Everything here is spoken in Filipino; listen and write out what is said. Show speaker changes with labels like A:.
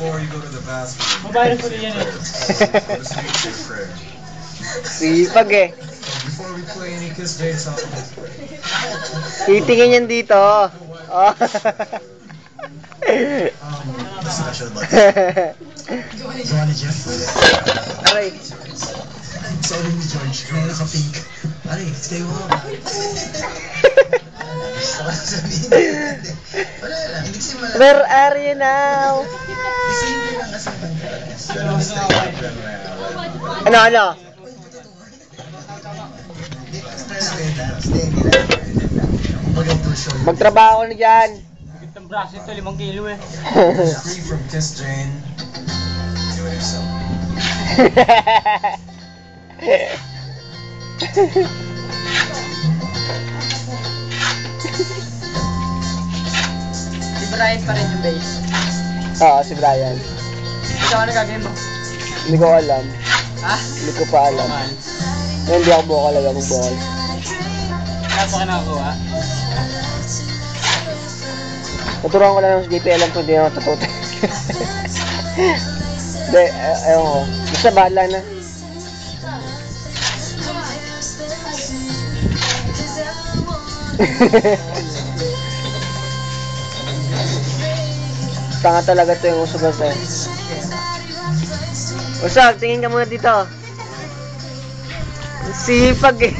A: before you go to the bathroom.
B: Mobile ko yan eh.
A: Say your prayer.
C: Sipag eh.
A: So before we play any Kiss Jane song, let's pray.
C: Titingin yan dito. Oh.
A: Special buds. Johnny Jeff.
C: Aray.
A: Sabi ni George, may naka-pink. Pare, stay mo. Gusto ko sabihin. Wala lang, hindi kasi malaki.
C: Where are you now?
A: Simple lang kasi
C: Ano? Magtrabaho na dyan.
B: Bigit ng braso ito, 5 kilo eh.
A: Free from Kiss Jane. Do it yourself.
B: Si Brian pa rin yung base.
C: Oo, si Brian.
B: Ito ano gagawin mo?
C: Hindi ko alam.
B: Ha?
C: Hindi ko pa alam. Hindi ako bukal, alam mo bukal.
B: Kaya pa ka nakakuha?
C: Naturuan ko lang ng JP, alam ko hindi ako tatuto. Hindi, ewan ko. Basta bahala na. Tanga talaga to yung uso basta. Usag, tingin ka muna dito. Sipag eh.